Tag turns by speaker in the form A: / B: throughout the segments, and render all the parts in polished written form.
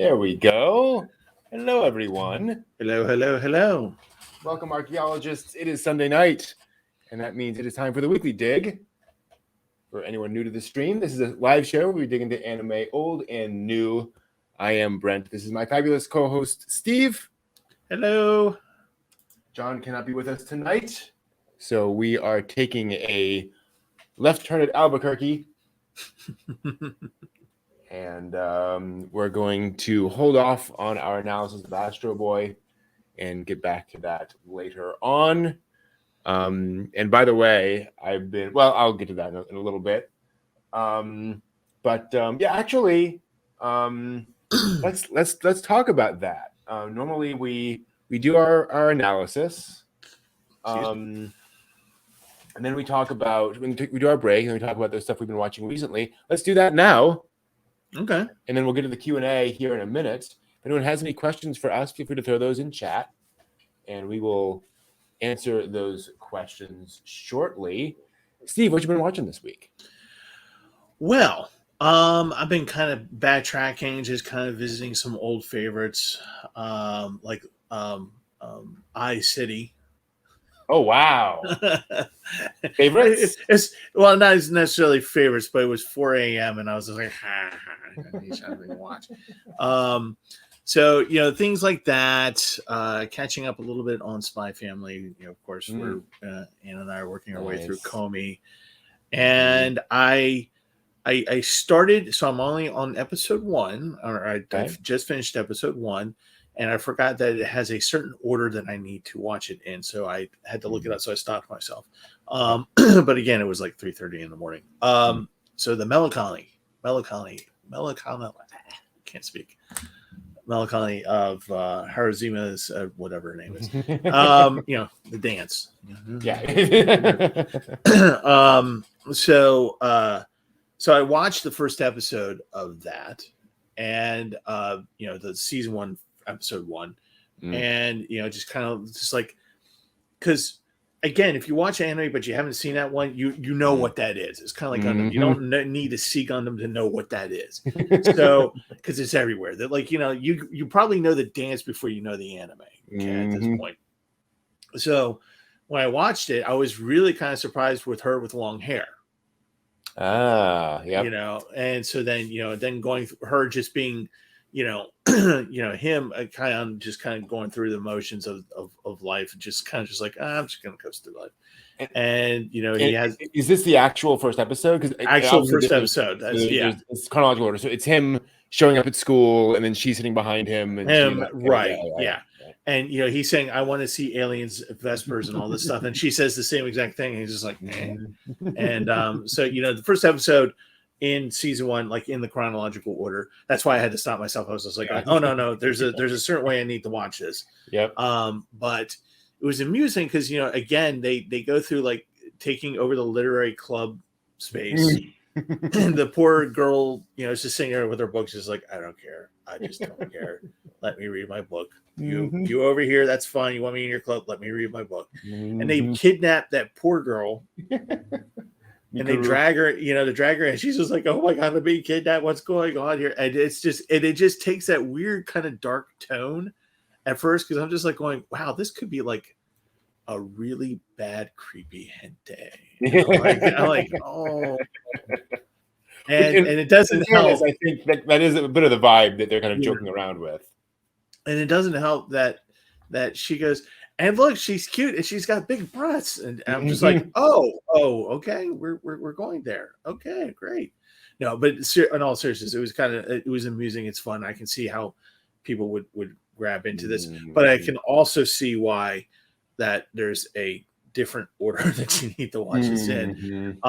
A: There we go. Hello, everyone.
B: Hello, hello, hello.
A: Welcome, archaeologists. It is Sunday night, and that means it is time for the Weekly Dig. For anyone new to the stream, this is a live show where we dig into anime old and new. I am Brent. This is my fabulous co-host, Steve.
B: Hello.
A: John cannot be with us tonight, so we are taking a left turn at Albuquerque. And we're going to hold off on our analysis of Astro Boy and get back to that later on. And by the way, I'll get to that in a little bit. Actually, let's talk about that. Normally we do our analysis, and then we talk about we do our break and we talk about the stuff we've been watching recently. Let's do that now.
B: Okay.
A: And then we'll get to the Q&A here in a minute. If anyone has any questions for us, feel free to throw those in chat, and we will answer those questions shortly. Steve, what you been watching this week?
B: Well, I've been kind of backtracking, just kind of visiting some old favorites, like I City.
A: Oh, wow. Favorites?
B: It's not necessarily favorites, but it was 4 a.m. and I was just like, I need something to watch. So, things like that, catching up a little bit on Spy Family. Of course, we're Ann and I are working our way through Comey. And I started, so I'm only on episode 1, or I've just finished episode 1. And I forgot that it has a certain order that I need to watch it in. So I had to look it up. So I stopped myself. But again, it was like 3:30 in the morning. So the melancholy, can't speak. Melancholy of Harazuma's, whatever her name is. The dance.
A: Yeah.
B: So I watched the first episode of that, and the season 1. Episode 1, and just kind of just like, because again, if you watch anime but you haven't seen that one, you know what that is. It's kind of like Gundam. You don't need to see Gundam to know what that is. So because it's everywhere. That you probably know the dance before you know the anime. Okay, at this point. So when I watched it, I was really kind of surprised with her with long hair.
A: Yeah.
B: And so then going through her just being him kind of going through the motions of life, just kind of just like, I'm just gonna coast through life. And he has.
A: Is this the actual first episode? Because
B: first episode.
A: It's chronological order. So it's him showing up at school, and then she's sitting behind him. And
B: right. And he's saying, I want to see aliens, Vespers, and all this stuff. And she says the same exact thing. And he's just like, eh. And so the first episode in season 1, like in the chronological order. That's why I had to stop myself. I was just like, oh no, there's a certain way I need to watch this.
A: Yep.
B: But it was amusing because again they go through like taking over the literary club space. And the poor girl, is just sitting there with her books, just like, I don't care. I just don't care. Let me read my book. You over here, that's fine. You want me in your club? Let me read my book. And they kidnap that poor girl. And they drag her, and she's just like, oh my God, I'm being kidnapped. What's going on here? And it just takes that weird kind of dark tone at first, because I'm just like going, wow, this could be like a really bad, creepy hentai. I'm like, oh. And it doesn't help.
A: I think that is a bit of the vibe that they're kind of joking around with.
B: And it doesn't help that she goes, and look, she's cute and she's got big breasts. And I'm just like, oh, okay, we're going there. Okay, great. No, but in all seriousness, it was amusing. It's fun. I can see how people would grab into this, but I can also see why that there's a different order that you need to watch this in.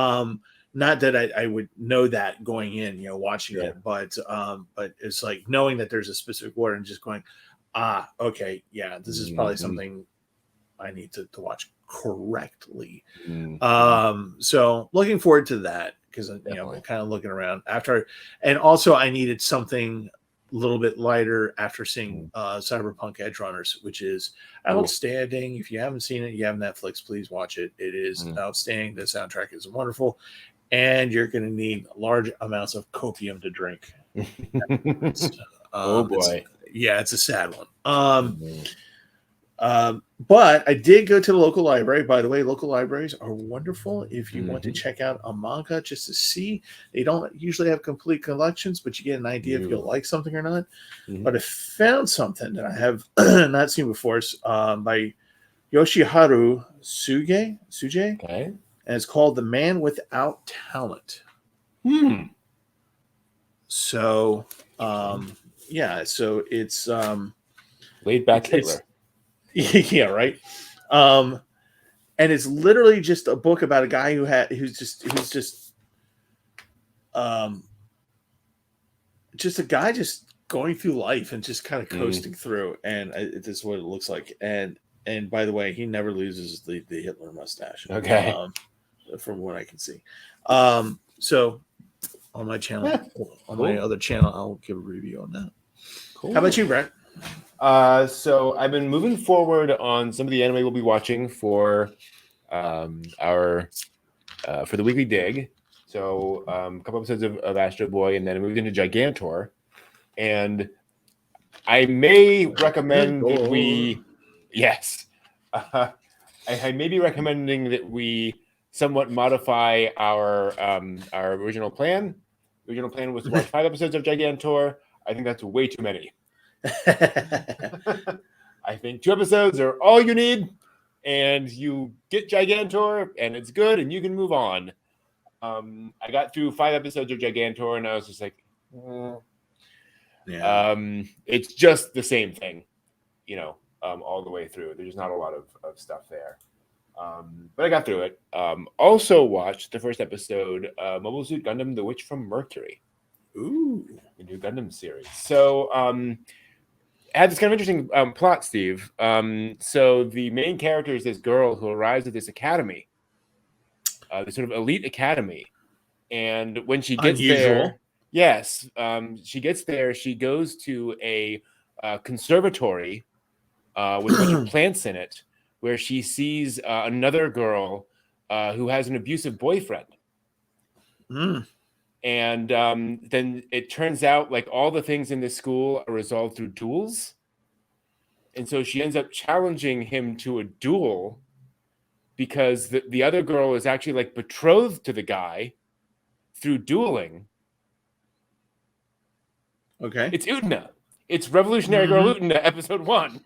B: Not that I would know that going in, watching it, but it's like knowing that there's a specific order and just going, okay, yeah, this is probably something I need to watch correctly. So looking forward to that, because I'm kind of looking around after, and also I needed something a little bit lighter after seeing Cyberpunk Edge Runners, which is outstanding. If you haven't seen it, you have Netflix, please watch it. It is outstanding. The soundtrack is wonderful, and you're going to need large amounts of copium to drink.
A: Oh boy.
B: It's a sad one. But I did go to the local library. By the way, local libraries are wonderful if you want to check out a manga just to see. They don't usually have complete collections, but you get an idea if you'll like something or not. But I found something that I have not seen before. It's by Yoshiharu Suje.
A: Okay.
B: And it's called The Man Without Talent. So, so it's
A: laid back Hitler.
B: Yeah, right. And it's literally just a book about a guy who's just a guy just going through life and just kind of coasting through, and this is what it looks like. And by the way, he never loses the Hitler mustache.
A: Okay.
B: From what I can see. So on my channel, my other channel, I'll give a review on that. Cool. How about you, Brett?
A: So I've been moving forward on some of the anime we'll be watching for for the weekly dig. So a couple episodes of Astro Boy, and then I moved into Gigantor. And I may recommend that we, I may be recommending that we somewhat modify our original plan. The original plan was to watch 5 episodes of Gigantor. I think that's way too many. I think 2 episodes are all you need, and you get Gigantor, and it's good, and you can move on. I got through 5 episodes of Gigantor, and I was just like, it's just the same thing, all the way through. There's not a lot of stuff there. But I got through it. Also watched the first episode, Mobile Suit Gundam: The Witch from Mercury.
B: Ooh,
A: the new Gundam series. So it had this kind of interesting plot, Steve. So the main character is this girl who arrives at this academy, this sort of elite academy. And when she gets there, she gets there, she goes to a conservatory with a bunch of plants in it, where she sees another girl who has an abusive boyfriend. And then it turns out like all the things in this school are resolved through duels. And so she ends up challenging him to a duel because the other girl is actually like betrothed to the guy through dueling.
B: Okay.
A: It's Utena. It's Revolutionary Girl Utena, episode 1.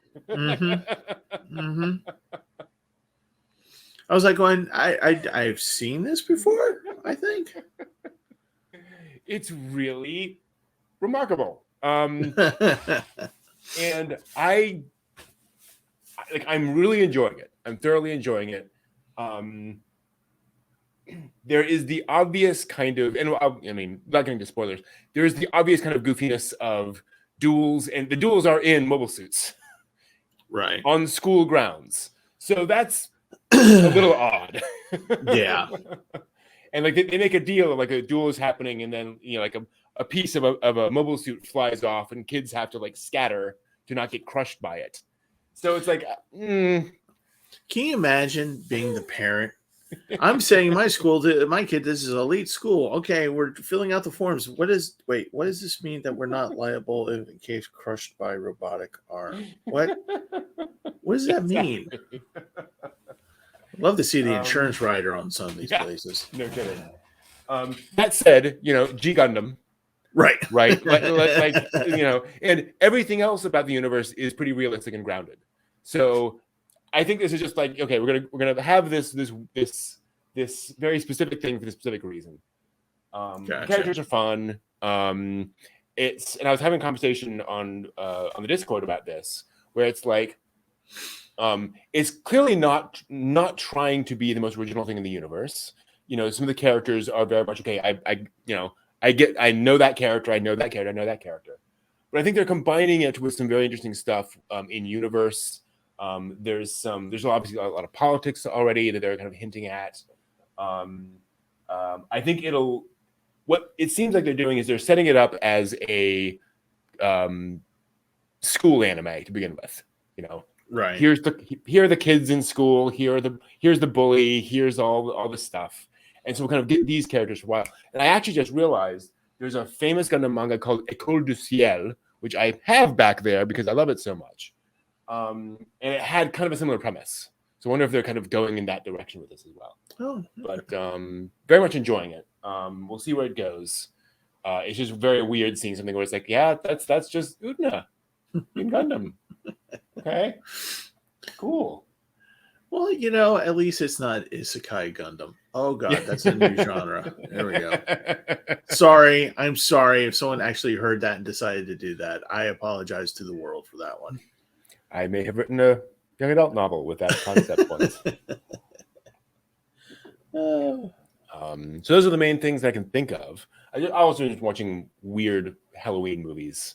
B: I was like going, I've seen this before, I think.
A: It's really remarkable. And I'm really enjoying it. I'm thoroughly enjoying it. There is the obvious kind of, and I mean, not getting to spoilers, there is the obvious kind of goofiness of duels, and the duels are in mobile suits.
B: Right.
A: On school grounds. So that's a little odd.
B: Yeah.
A: And like they make a deal of like a duel is happening, and then like a piece of a mobile suit flies off, and kids have to like scatter to not get crushed by it. So it's like,
B: Can you imagine being the parent? I'm saying my school, my kid, this is elite school. Okay, we're filling out the forms. What does this mean that we're not liable in case crushed by robotic arm? What does that mean? I'd love to see the insurance rider on some of these places.
A: No kidding. That said, G Gundam.
B: Right.
A: like and everything else about the universe is pretty realistic and grounded. So I think this is just like, okay, we're gonna have this very specific thing for this specific reason. Gotcha. Characters are fun. And I was having a conversation on the Discord about this, where it's like, it's clearly not trying to be the most original thing in the universe. Some of the characters are very much okay. I know that character. I know that character. I know that character. But I think they're combining it with some very interesting stuff in universe. There's obviously a lot of politics already that they're kind of hinting at. I think what it seems like they're doing is they're setting it up as a school anime to begin with.
B: Right.
A: Here are the kids in school. Here's the bully. Here's all the stuff. And so we'll kind of get these characters for a while. And I actually just realized there's a famous Gundam manga called École du Ciel, which I have back there because I love it so much. And it had kind of a similar premise. So I wonder if they're kind of going in that direction with this as well.
B: Oh,
A: But very much enjoying it. We'll see where it goes. It's just very weird seeing something where it's like, yeah, that's just Udna in Gundam. Okay, cool.
B: well, at least it's not Isekai Gundam. Oh God, that's a new genre. There we go. Sorry, I'm sorry if someone actually heard that and decided to do that. I apologize to the world for that one.
A: I may have written a young adult novel with that concept once. So those are the main things I can think of. I also just watching weird Halloween movies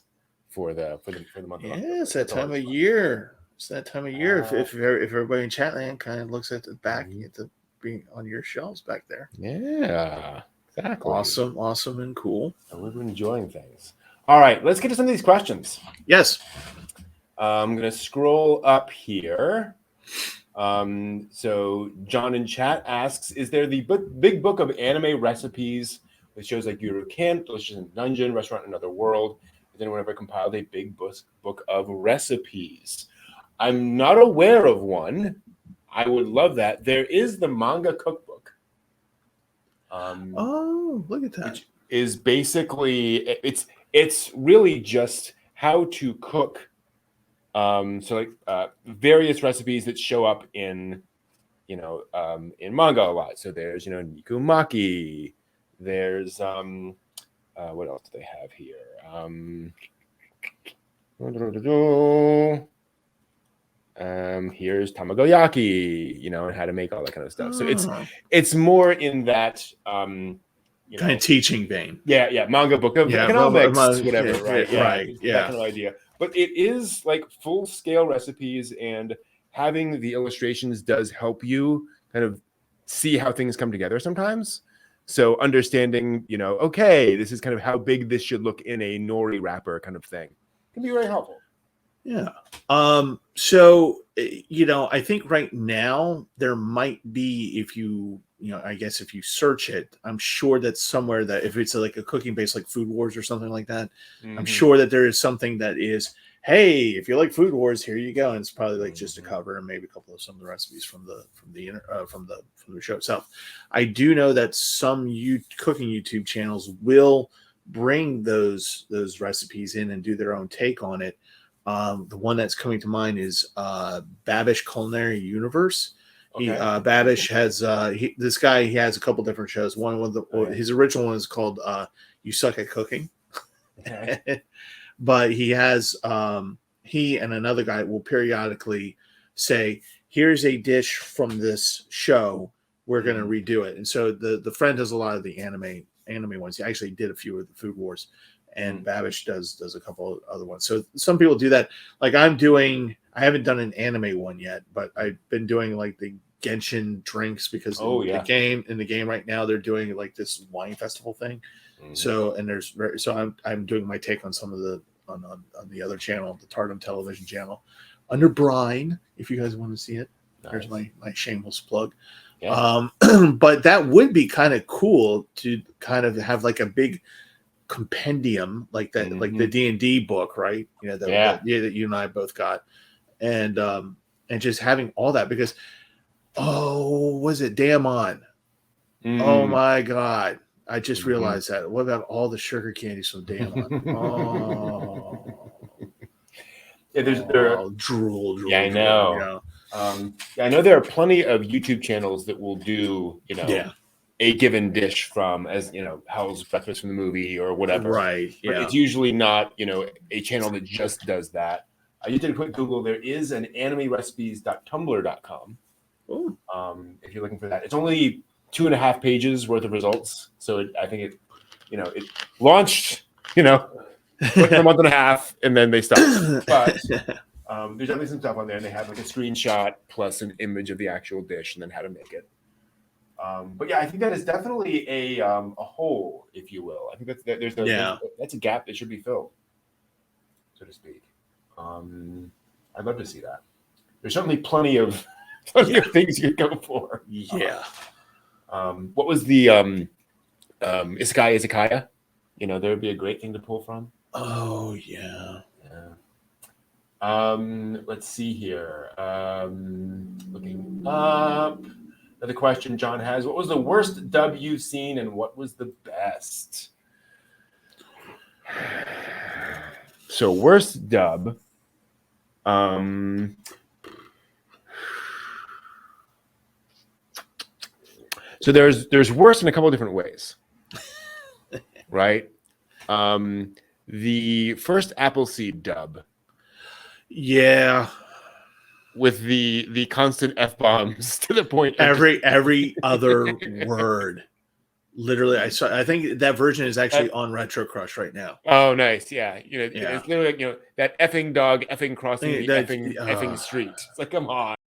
A: for the month.
B: Yeah, it's that time of year. It's that time of year. If everybody in Chatland kind of looks at the back, at the being on your shelves back there.
A: Yeah, exactly.
B: Awesome, and cool.
A: And we're enjoying things. All right, let's get to some of these questions.
B: Yes.
A: I'm gonna scroll up here. So John in chat asks, is there the big book of anime recipes with shows like Yuru Camp, Delicious in Dungeon, Restaurant in Another World? Has anyone ever compiled a big book of recipes? I'm not aware of one. I would love that. There is the manga cookbook.
B: Oh, look at that.
A: Which is basically, it's really just how to cook. Various recipes that show up in manga a lot. So there's, nikumaki. There's, what else do they have here? Here's tamagoyaki, and how to make all that kind of stuff. So it's more in that,
B: kind of teaching vein.
A: Yeah. Manga book of economics, whatever, right? Yeah,
B: right. Yeah.
A: That kind of idea. But it is like full scale recipes, and having the illustrations does help you kind of see how things come together sometimes. So understanding, okay, this is kind of how big this should look in a nori wrapper kind of thing can be very helpful.
B: Yeah. So, I think right now there might be, if you search it, I'm sure that somewhere that if it's like a cooking base, like Food Wars or something like that, I'm sure that there is something that is, hey, if you like Food Wars, here you go. And it's probably like just a cover and maybe a couple of some of the recipes from the show itself. I do know that some cooking YouTube channels will bring those recipes in and do their own take on it. The one that's coming to mind is Babish Culinary Universe. Okay. Babish has this guy. He has a couple different shows. His original one is called "You Suck at Cooking," okay. But he has he and another guy will periodically say, "Here's a dish from this show. We're going to redo it." And so the friend does a lot of the anime ones. He actually did a few of the Food Wars. And Babish does a couple of other ones. So some people do that. Like I haven't done an anime one yet, but I've been doing like the Genshin drinks because the game right now they're doing like this wine festival thing. So I'm doing my take on some of the on the other channel, the Tardum Television channel, under Brine. If you guys want to see it, There's my shameless plug. Yeah. But that would be kind of cool to kind of have like a big compendium like that, like the D&D book, right? That you and I both got, and just having all that because was it Daemon? Oh my God, I just realized that. What about all the sugar candies from Daemon? Drool.
A: Yeah, I know. I know there are plenty of YouTube channels that will do a given dish from, as Howl's Breakfast from the movie or whatever. Right. But it's usually not, a channel that just does that. I just did a quick Google. There is an animerecipes.tumblr.com. If you're looking for that. It's only 2.5 pages worth of results. So I think it launched, within a month and a half, and then they stopped. But there's definitely some stuff on there, and they have like a screenshot plus an image of the actual dish and then how to make it. But yeah, I think that is definitely a hole, if you will. I think that's a gap that should be filled, so to speak. I'd love to see that. There's certainly plenty of things you could go for.
B: Yeah.
A: What was the Izakaya? There would be a great thing to pull from.
B: Oh yeah.
A: Let's see here. Looking up. Another question John has: what was the worst dub you've seen, and what was the best? So worst dub. So there's worse in a couple of different ways, right? The first Appleseed dub.
B: Yeah.
A: With the constant F-bombs to the point of
B: Every other word. Literally, I think that version is actually on Retro Crush right now.
A: Oh, nice. Yeah.
B: Yeah.
A: It's literally like, that effing dog effing crossing the
B: That-
A: effing street. It's like, come on.